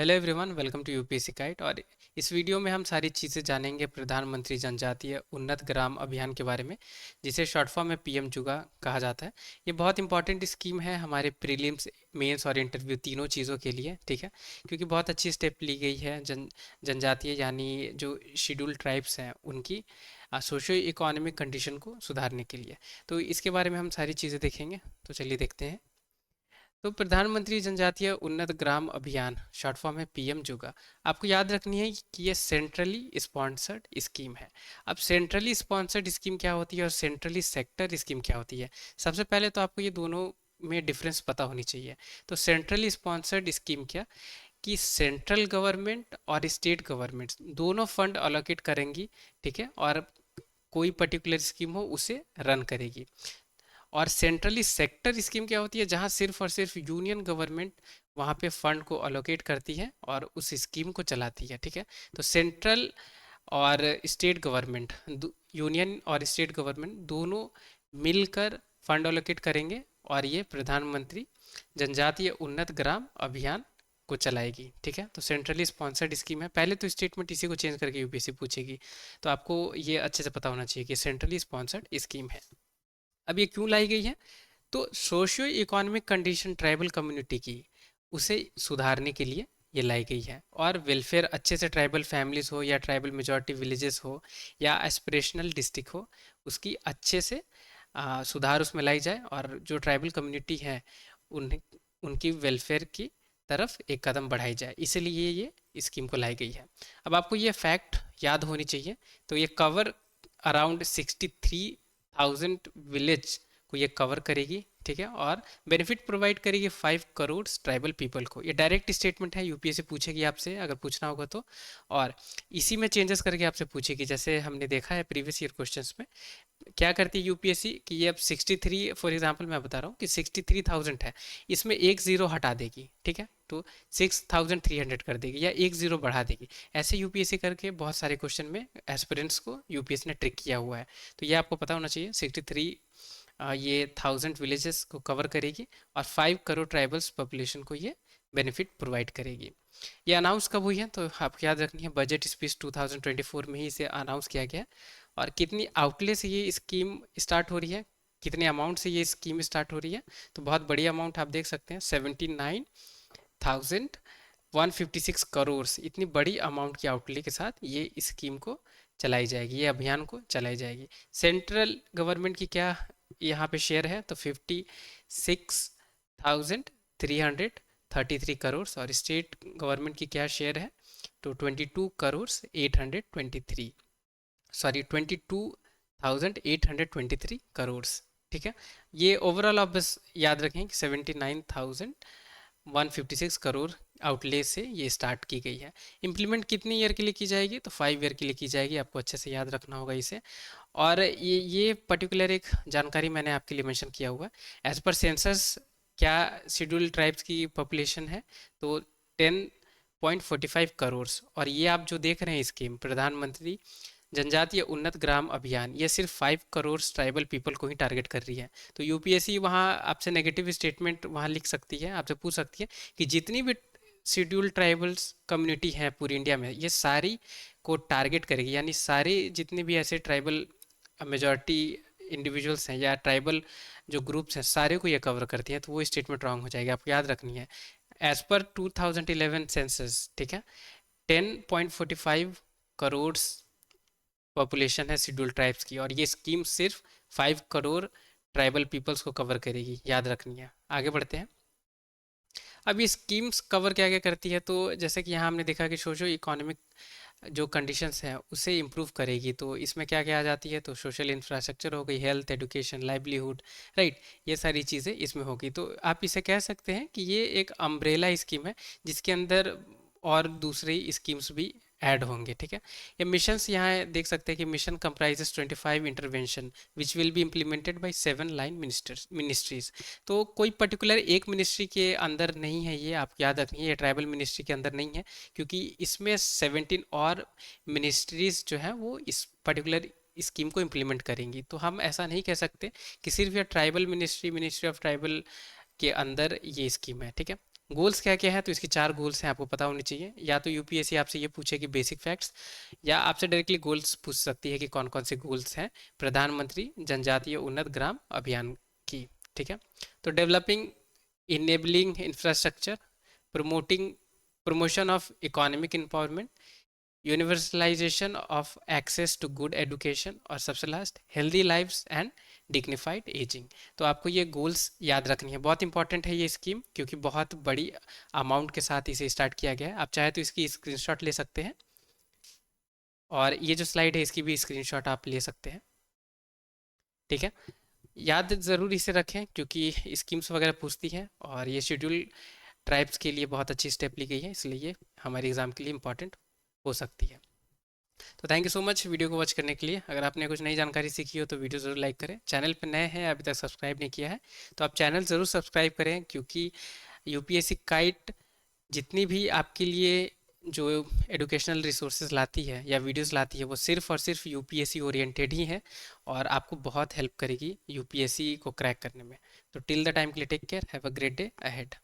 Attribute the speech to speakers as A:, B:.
A: Hello everyone, welcome to UPSC guide. और इस video में हम सारी चीज़ें जानेंगे प्रधानमंत्री जनजातीय उन्नत ग्राम अभियान के बारे में, जिसे शॉर्ट फॉर्म में पीएम जुगा कहा जाता है। ये बहुत इंपॉर्टेंट स्कीम है हमारे प्रीलिम्स, मेंस और इंटरव्यू तीनों चीज़ों के लिए, ठीक है। क्योंकि बहुत अच्छी स्टेप ली गई है जनजातीय यानी जो शेड्यूल्ड ट्राइब्स हैं उनकी सोशो इकोनॉमिक कंडीशन को सुधारने के लिए। तो इसके बारे में हम सारी चीज़ें देखेंगे। तो चलिए देखते हैं। तो प्रधानमंत्री जनजातीय उन्नत ग्राम अभियान शॉर्ट फॉर्म है पीएम जुगा। आपको याद रखनी है कि ये सेंट्रली स्पॉन्सर्ड स्कीम है। अब सेंट्रली स्पॉन्सर्ड स्कीम क्या होती है और सेंट्रली सेक्टर स्कीम क्या होती है, सबसे पहले तो आपको ये दोनों में डिफरेंस पता होनी चाहिए। तो सेंट्रली स्पॉन्सर्ड स्कीम क्या, कि सेंट्रल गवर्नमेंट और स्टेट गवर्नमेंट दोनों फंड अलोकेट करेंगी, ठीक है, और कोई पर्टिकुलर स्कीम हो उसे रन करेगी। और सेंट्रली सेक्टर स्कीम क्या होती है, जहां सिर्फ और सिर्फ यूनियन गवर्नमेंट वहां पे फंड को अलोकेट करती है और उस स्कीम को चलाती है, ठीक है। तो सेंट्रल और स्टेट गवर्नमेंट, यूनियन और स्टेट गवर्नमेंट दोनों मिलकर फंड अलोकेट करेंगे और ये प्रधानमंत्री जनजातीय उन्नत ग्राम अभियान को चलाएगी, ठीक है। तो सेंट्रली स्पॉन्सर्ड स्कीम है। पहले तो स्टेटमेंट इसी को चेंज करके यूपीएससी पूछेगी, तो आपको ये अच्छे से पता होना चाहिए कि सेंट्रली स्पॉन्सर्ड स्कीम है। अब ये क्यों लाई गई है, तो socio economic condition tribal community की उसे सुधारने के लिए ये लाई गई है। और वेलफेयर अच्छे से ट्राइबल फैमिलीज हो या ट्राइबल मेजॉरिटी विलेजेस हो या एस्पिरेशनल डिस्ट्रिक्ट हो, उसकी अच्छे से सुधार उसमें लाई जाए और जो ट्राइबल कम्युनिटी है उन उनकी वेलफेयर की तरफ एक कदम बढ़ाई जाए, इसीलिए ये स्कीम को लाई गई है। अब आपको ये फैक्ट याद होनी चाहिए। तो ये कवर अराउंड 63,000 विलेज को ये कवर करेगी, ठीक है। और बेनिफिट प्रोवाइड करेगी 5 करोड़ ट्राइबल पीपल को। ये डायरेक्ट स्टेटमेंट है, यूपीएससी पूछेगी आपसे अगर पूछना होगा तो। और इसी में चेंजेस करके आपसे पूछेगी, जैसे हमने देखा है प्रीवियस ईयर क्वेश्चंस में क्या करती है यूपीएससी कि ये अब 63, फॉर एग्जांपल मैं बता रहा हूँ कि 63,000 है, इसमें एक जीरो हटा देगी, ठीक है। तो 6,300 कर देगी या एक जीरो बढ़ा देगी। ऐसे यूपीएससी करके बहुत सारे क्वेश्चन में एस्पिरेंट्स को यूपीएससी ने ट्रिक किया हुआ है। तो ये आपको पता होना चाहिए। 63 ये 1000 विलेजेस को कवर करेगी और 5 करोड़ ट्राइबल्स पॉपुलेशन को ये बेनिफिट प्रोवाइड करेगी। ये अनाउंस कब हुई है, तो आपको याद रखनी है बजट स्पीच 2024 में ही इसे अनाउंस किया गया है। और कितनी आउटले से ये स्कीम स्टार्ट हो रही है, कितने अमाउंट से ये स्कीम स्टार्ट हो रही है, तो बहुत बड़ी अमाउंट आप देख सकते हैं, 79,156 करोड़। इतनी बड़ी अमाउंट की आउटले के साथ ये स्कीम को चलाई जाएगी, ये अभियान को चलाई जाएगी। सेंट्रल गवर्नमेंट की क्या यहाँ पे शेयर है, तो 56,333 करोड़। और स्टेट गवर्नमेंट की क्या शेयर है, तो 22,823, सॉरी 22,823 करोड़, ठीक है। ये ओवरऑल आप बस याद रखें कि 79,156 करोड़ आउटले से ये स्टार्ट की गई है। इम्प्लीमेंट कितनी ईयर के लिए की जाएगी, तो 5 ईयर के लिए की जाएगी। आपको अच्छे से याद रखना होगा इसे। और ये पर्टिकुलर एक जानकारी मैंने आपके लिए मेंशन किया हुआ है। एज पर सेंसस क्या शेड्यूल ट्राइब्स की पॉपुलेशन है, तो 10.45 करोड़। और ये आप जो देख रहे हैं स्कीम प्रधानमंत्री जनजातीय उन्नत ग्राम अभियान, ये सिर्फ 5 करोड़ ट्राइबल पीपल को ही टारगेट कर रही है। तो यूपीएससी वहाँ आपसे नेगेटिव स्टेटमेंट वहाँ लिख सकती है, आपसे पूछ सकती है कि जितनी भी शेड्यूल ट्राइबल्स कम्युनिटी है पूरी इंडिया में, ये सारी को टारगेट करेगी, यानी सारे जितने भी ऐसे ट्राइबल मेजॉरिटी इंडिविजुअल्स हैं या ट्राइबल जो ग्रुप्स हैं, सारे को ये कवर करती है। तो वो स्टेटमेंट रॉन्ग हो जाएगी, आपको याद रखनी है। एज पर 2011 सेंसस, ठीक है, 10.45 करोड़ पॉपुलेशन है शेड्यूल ट्राइब्स की, और ये स्कीम सिर्फ 5 करोड़ ट्राइबल पीपल्स को कवर करेगी, याद रखनी है। आगे बढ़ते हैं। अब ये स्कीम्स कवर क्या क्या करती है, तो जैसे कि यहाँ हमने देखा कि सोशो इकोनॉमिक जो कंडीशंस हैं उसे इम्प्रूव करेगी। तो इसमें क्या क्या आ जाती है, तो सोशल इंफ्रास्ट्रक्चर हो गई, हेल्थ, एजुकेशन, लाइवलीहुड, राइट, ये सारी चीज़ें इसमें होगी। तो आप इसे कह सकते हैं कि ये एक अम्ब्रेला स्कीम है जिसके अंदर और दूसरी स्कीम्स भी ऐड होंगे, ठीक है। ये मिशंस यहाँ देख सकते हैं कि mission comprises 25 intervention which will be implemented by 7 line ministries. तो कोई पर्टिकुलर एक मिनिस्ट्री के अंदर नहीं है, ये आप याद रखिए, ये ट्राइबल मिनिस्ट्री के अंदर नहीं है, क्योंकि इसमें 17 और मिनिस्ट्रीज जो है वो इस पर्टिकुलर स्कीम को इम्प्लीमेंट करेंगी। तो हम ऐसा नहीं कह सकते कि सिर्फ ये tribal ministry, ministry of tribal के अंदर ये स्कीम है, ठीक है। गोल्स क्या क्या है, तो इसकी 4 गोल्स हैं, आपको पता होनी चाहिए। या तो यूपीएससी आपसे ये पूछे कि बेसिक फैक्ट्स, या आपसे डायरेक्टली गोल्स पूछ सकती है कि कौन कौन से गोल्स हैं प्रधानमंत्री जनजातीय उन्नत ग्राम अभियान की। ठीक है, तो developing enabling infrastructure, promoting promotion of economic empowerment, universalization of access to good education, और सबसे last healthy lives and dignified ageing. तो आपको ये गोल्स याद रखनी है, बहुत इंपॉर्टेंट है ये स्कीम, क्योंकि बहुत बड़ी अमाउंट के साथ इसे स्टार्ट किया गया है। आप चाहे तो इसकी स्क्रीनशॉट ले सकते हैं, और ये जो स्लाइड है इसकी भी स्क्रीनशॉट आप ले सकते हैं। ठीक है, याद ज़रूर इसे रखें, क्योंकि स्कीम्स वगैरह पूछती हैं, और ये शेड्यूल ट्राइब्स के लिए बहुत अच्छी स्टेप ली गई है, इसलिए ये हमारे एग्ज़ाम के लिए इंपॉर्टेंट हो सकती है। तो thank you so much video को वॉच करने के लिए। अगर आपने कुछ नई जानकारी सीखी हो तो वीडियो ज़रूर लाइक करें। चैनल पर नए हैं, अभी तक सब्सक्राइब नहीं किया है, तो आप चैनल ज़रूर सब्सक्राइब करें, क्योंकि यूपीएससी काइट जितनी भी आपके लिए जो एडुकेशनल रिसोर्सेज लाती है या वीडियोस लाती है, वो सिर्फ और सिर्फ यूपीएससी ओरिएंटेड ही है, और आपको बहुत हेल्प करेगी यूपीएससी को क्रैक करने में। तो टिल द टाइम के लिए take care, have a great day ahead.